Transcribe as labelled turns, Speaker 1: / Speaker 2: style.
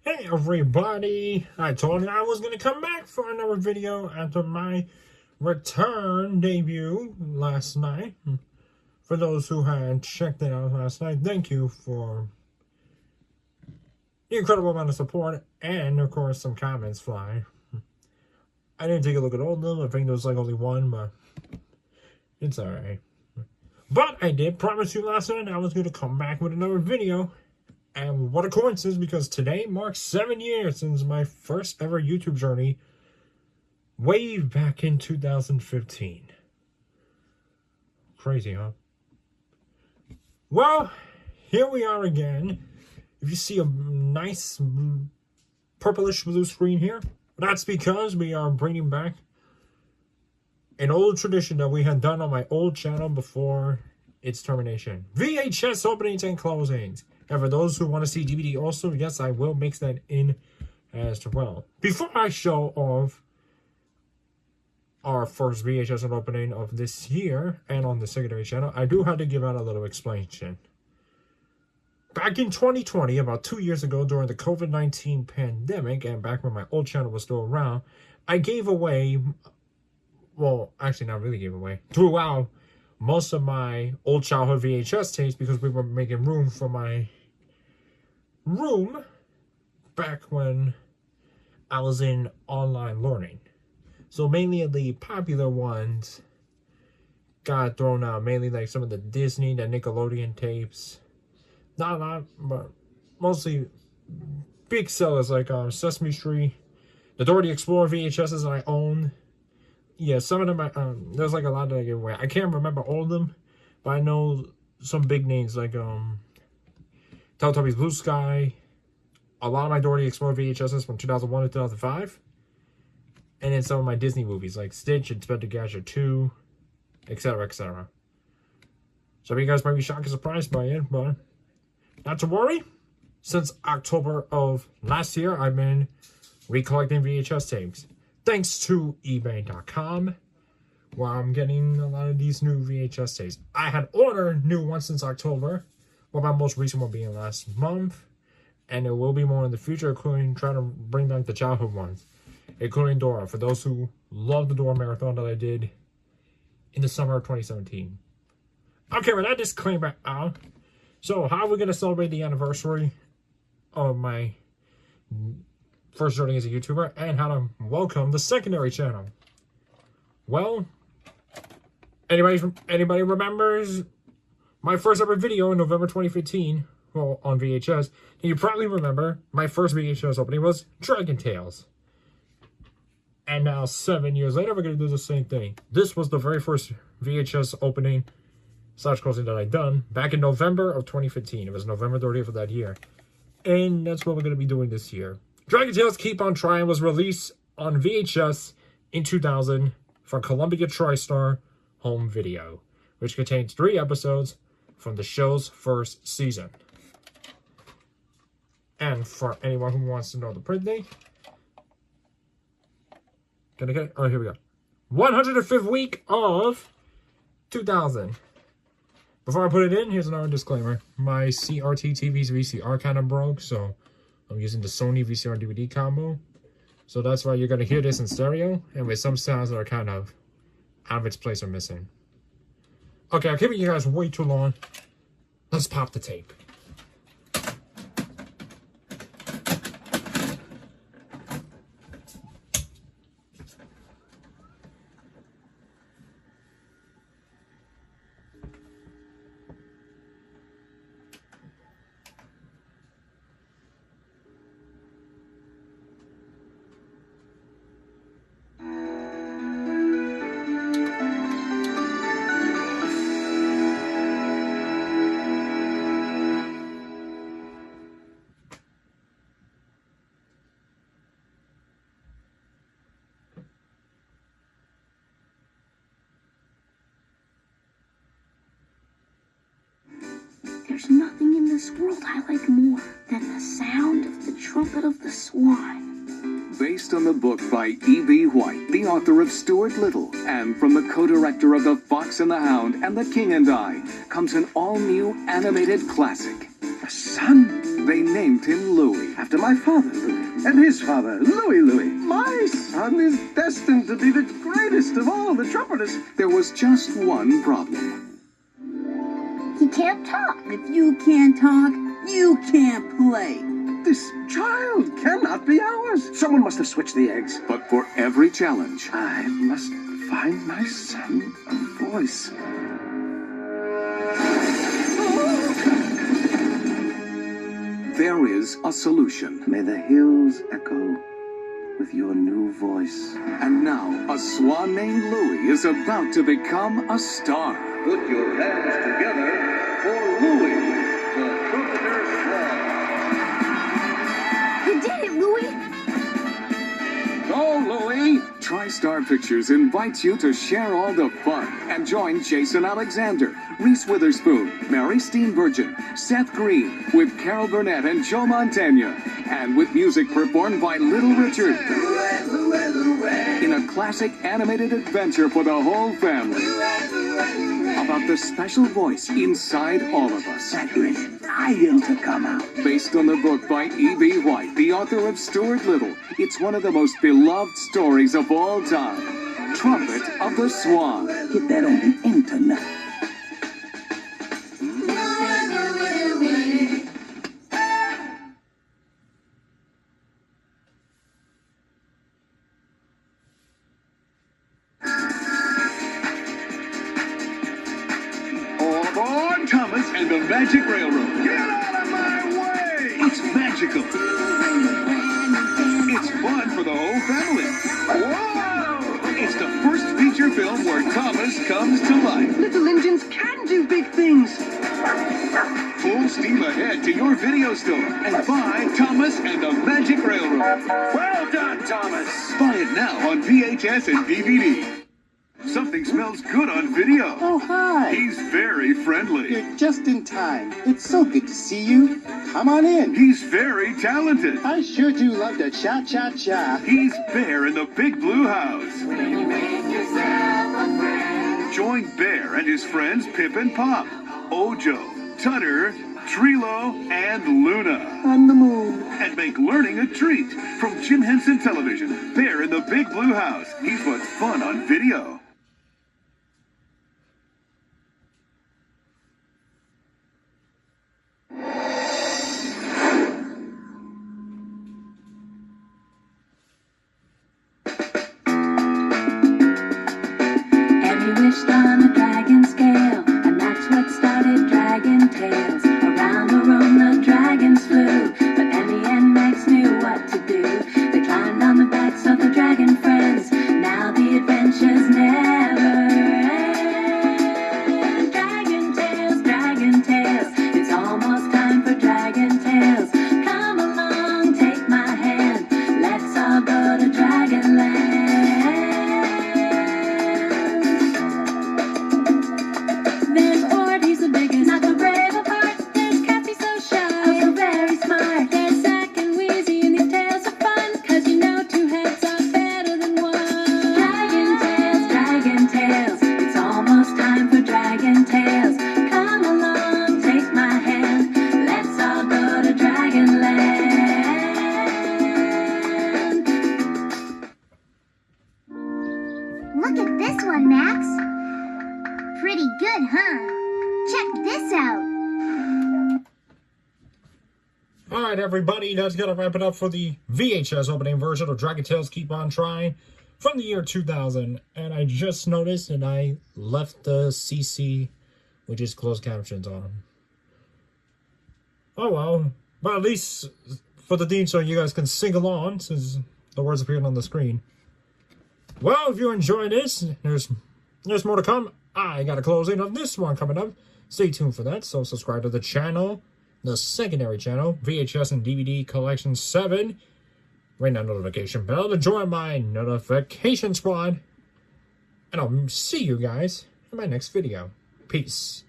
Speaker 1: Hey everybody, I told you I was going to come back for another video after my return debut last night. For those who had checked it out last night, thank you for the incredible amount of support and of course some comments flying. I didn't take a look at all of them, I think there was like only one, but it's alright. But I did promise you last night I was going to come back with another video. And what a coincidence, because today marks 7 years since my first ever YouTube journey, way back in 2015. Crazy, huh? Well, here we are again. If you see a nice purplish blue screen here, that's because we are bringing back an old tradition that we had done on my old channel before its termination. VHS openings and closings. And for those who want to see DVD also, yes, I will mix that in as well. Before I show off our first VHS opening of this year and on the secondary channel, I do have to give out a little explanation. Back in 2020, about 2 years ago during the COVID-19 pandemic, and back when my old channel was still around, I gave away, well, actually not really gave away, threw out most of my old childhood VHS tapes because we were making room for my room back when I was in online learning. So mainly the popular ones got thrown out, mainly like some of the Disney, the Nickelodeon tapes. Not a lot, but mostly big sellers like Sesame Street, the Dora the Explorer VHSs that I own. Yeah, some of them, there's like a lot that I give away. I can't remember all of them, but I know some big names like Teletubbies Blue Sky, a lot of my Dora the Explorer VHSs from 2001 to 2005, and then some of my Disney movies like Stitch, Inspector Gadget 2, etc., etc. Some of you guys might be shocked and surprised by it, but not to worry. Since October of last year, I've been recollecting VHS tapes. Thanks to eBay.com, where I'm getting a lot of these new VHS tapes. I had ordered new ones since October, with my most recent one being last month, and there will be more in the future, including trying to bring back the childhood ones, including Dora, for those who love the Dora marathon that I did in the summer of 2017. Okay, with that disclaimer out, so how are we going to celebrate the anniversary of my first journey as a YouTuber, and how to welcome the secondary channel? Well, anybody remembers my first ever video in November 2015, well, on VHS, and you probably remember my first VHS opening was Dragon Tales. And now 7 years later, we're going to do the same thing. This was the very first VHS opening / closing that I'd done back in November of 2015. It was November 30th of that year. And that's what we're going to be doing this year. Dragon Tales Keep on Trying was released on VHS in 2000 from Columbia TriStar Home Video, which contains 3 episodes from the show's first season. And for anyone who wants to know the print date, can I get it? Oh, here we go. 105th week of 2000. Before I put it in, here's another disclaimer. My CRT TV's VCR kind of broke, so I'm using the Sony VCR DVD combo. So that's why you're going to hear this in stereo, and with some sounds that are kind of out of its place or missing. Okay, I'm keeping you guys way too long. Let's pop the tape.
Speaker 2: There's nothing in this world I like more than the sound of the trumpet of the Swan.
Speaker 3: Based on the book by E.B. White, the author of Stuart Little, and from the co-director of The Fox and the Hound and The King and I, comes an all-new animated classic.
Speaker 4: The sun
Speaker 3: They named him Louis.
Speaker 4: After my father, Louis, and his father, Louis. My son is destined to be the greatest of all the trumpeters.
Speaker 3: There was just one problem.
Speaker 2: He can't talk.
Speaker 5: If you can't talk, you can't play.
Speaker 4: This child cannot be ours. Someone must have switched the eggs.
Speaker 3: But for every challenge,
Speaker 4: I must find my son a voice.
Speaker 3: there is a solution.
Speaker 4: May the hills echo with your new voice.
Speaker 3: And now, a swan named Louis is about to become a star.
Speaker 4: Put your hands together for Louis, the trumpeter swan.
Speaker 2: You did it, Louis!
Speaker 3: Go, Louis! TriStar Pictures invites you to share all the fun and join Jason Alexander, Reese Witherspoon, Mary Steenburgen, Seth Green, with Carol Burnett and Joe Mantegna, and with music performed by Little Richard. In a classic animated adventure for the whole family. About the special voice inside all of us.
Speaker 4: That is dying to come out.
Speaker 3: Based on the book by E.B. White, the author of Stuart Little, it's one of the most beloved stories of all time. Trumpet of the Swan.
Speaker 4: Get that on the internet.
Speaker 6: On Thomas and the Magic Railroad. Get out of my way! It's magical. It's fun for the whole family. Whoa! It's the first feature film where Thomas comes to life.
Speaker 5: Little engines can do big things.
Speaker 6: Full steam ahead to your video store and buy Thomas and the Magic Railroad.
Speaker 4: Well done, Thomas.
Speaker 6: Buy it now on VHS and DVD. Something smells good on video.
Speaker 7: Oh, hi.
Speaker 6: He's very friendly.
Speaker 7: You're just in time. It's so good to see you. Come on in.
Speaker 6: He's very talented.
Speaker 7: I sure do love to cha-cha-cha.
Speaker 6: He's Bear in the Big Blue House. Join Bear and his friends Pip and Pop, Ojo, Tutter, Trilo, and Luna.
Speaker 7: On the moon.
Speaker 6: And make learning a treat. From Jim Henson Television, Bear in the Big Blue House. He's what's fun on video.
Speaker 8: Wished on a dragon scale, and that's what started Dragon Tales. Around the room the dragons flew, but Emmy and Max knew what to do. They climbed on the backs of the dragon friends. Now the adventures never end. Dragon Tales, it's almost time for Dragon Tales. Come along, take my hand, let's all go to Dragonland.
Speaker 2: Look at this one, Max. Pretty good, huh? Check this out.
Speaker 1: Alright, everybody, that's going to wrap it up for the VHS opening version of Dragon Tales Keep On Trying from the year 2000. And I just noticed that I left the CC, which is closed captions, on. Oh well, but at least for the theme song, you guys can sing along since the words appeared on the screen. Well, if you enjoyed this, there's more to come. I got a closing of this one coming up. Stay tuned for that. So subscribe to the channel, the secondary channel, VHS and DVD Collection 7. Ring that notification bell to join my notification squad. And I'll see you guys in my next video. Peace.